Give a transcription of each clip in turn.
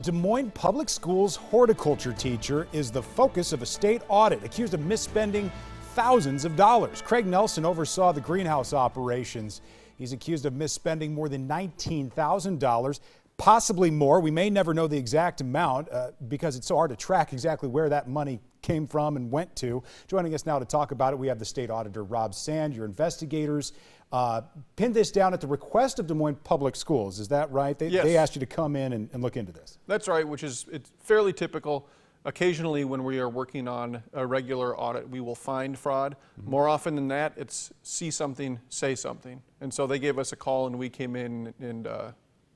Des Moines Public Schools horticulture teacher is the focus of a state audit, accused of misspending thousands of dollars. Craig Nelson oversaw the greenhouse operations. He's accused of misspending more than $19,000, possibly more. We may never know the exact amount because it's so hard to track exactly where that money came from and went to. Joining us now to talk about it, we have the state auditor, Rob Sand. Your investigators pinned this down at the request of Des Moines Public Schools. Is that right? Yes. They asked you to come in and look into this. That's right, it's fairly typical. Occasionally when we are working on a regular audit, we will find fraud. More often than that, it's see something, say something. And so they gave us a call and we came in and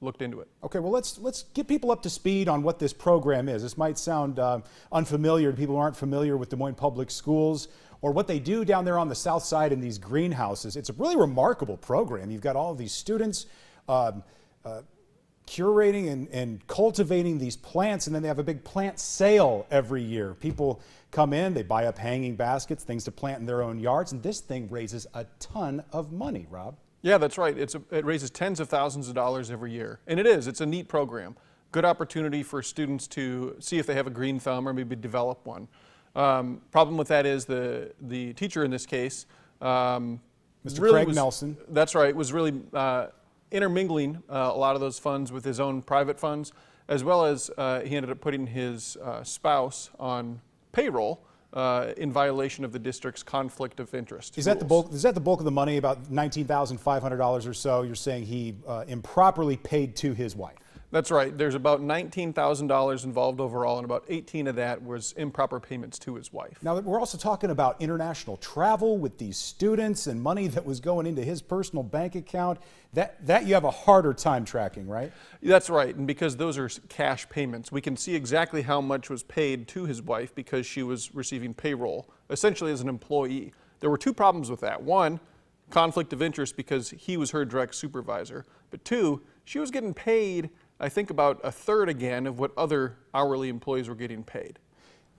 looked into it. Okay, well, let's get people up to speed on what this program is. This might sound unfamiliar to people who aren't familiar with Des Moines Public Schools or what they do down there on the south side in these greenhouses. It's a really remarkable program. You've got all of these students curating and cultivating these plants, and then they have a big plant sale every year. People come in, they buy up hanging baskets, things to plant in their own yards, and this thing raises a ton of money, Rob. Yeah, that's right. It raises tens of thousands of dollars every year. And it's a neat program. Good opportunity for students to see if they have a green thumb or maybe develop one. Problem with that is the teacher in this case, Mr. Craig Nelson. That's right, was really intermingling a lot of those funds with his own private funds, as well as he ended up putting his spouse on payroll in violation of the district's conflict of interest. Is that the bulk? Is that the bulk of the money, about $19,500 or so? You're saying he improperly paid to his wife? That's right. There's about $19,000 involved overall, and about 18 of that was improper payments to his wife. Now, we're also talking about international travel with these students and money that was going into his personal bank account. That you have a harder time tracking, right? That's right, and because those are cash payments, we can see exactly how much was paid to his wife because she was receiving payroll, essentially as an employee. There were two problems with that. One, conflict of interest because he was her direct supervisor. But two, she was getting paid, I think, about a third again of what other hourly employees were getting paid.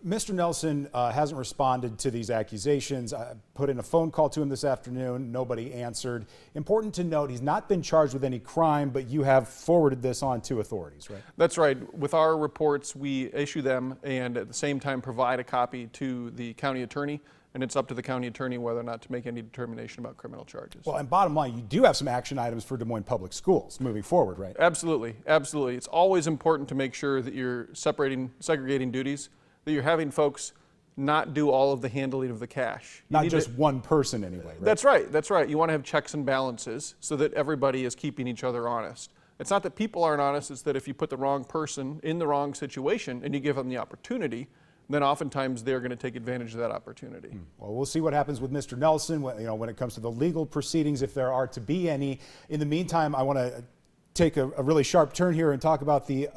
Mr. Nelson hasn't responded to these accusations. I put in a phone call to him this afternoon. Nobody answered. Important to note, he's not been charged with any crime, but you have forwarded this on to authorities, right? That's right. With our reports, we issue them and at the same time provide a copy to the county attorney, and it's up to the county attorney whether or not to make any determination about criminal charges. Well, and bottom line, you do have some action items for Des Moines Public Schools moving forward, right? Absolutely, absolutely. It's always important to make sure that you're segregating duties, that you're having folks not do all of the handling of the cash. Not just one person anyway, right? That's right, that's right. You want to have checks and balances so that everybody is keeping each other honest. It's not that people aren't honest, it's that if you put the wrong person in the wrong situation and you give them the opportunity, then oftentimes they're going to take advantage of that opportunity. Well, we'll see what happens with Mr. Nelson when it comes to the legal proceedings, if there are to be any. In the meantime, I want to take a really sharp turn here and talk about the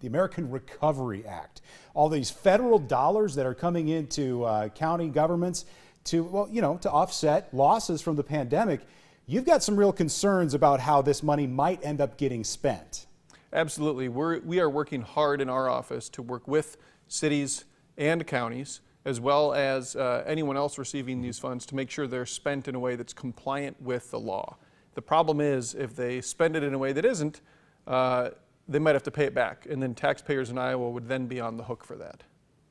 American Recovery Act. All these federal dollars that are coming into county governments to offset losses from the pandemic. You've got some real concerns about how this money might end up getting spent. Absolutely. We are working hard in our office to work with cities and counties, as well as anyone else receiving these funds, to make sure they're spent in a way that's compliant with the law. The problem is, if they spend it in a way that isn't, they might have to pay it back, and then taxpayers in Iowa would then be on the hook for that.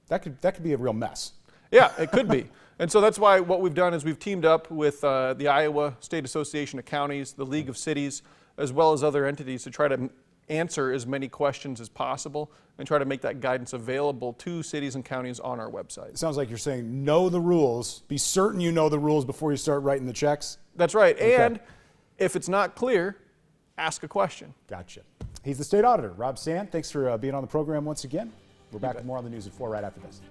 That could be a real mess. Yeah, it could be. And so that's why what we've done is we've teamed up with the Iowa State Association of Counties, the League of Cities, as well as other entities to try to answer as many questions as possible and try to make that guidance available to cities and counties on our website. It sounds like you're saying know the rules. Be certain you know the rules before you start writing the checks. That's right. Okay. And if it's not clear, ask a question. Gotcha. He's the state auditor, Rob Sand. Thanks for being on the program once again. We're back with more on the News at 4 right after this.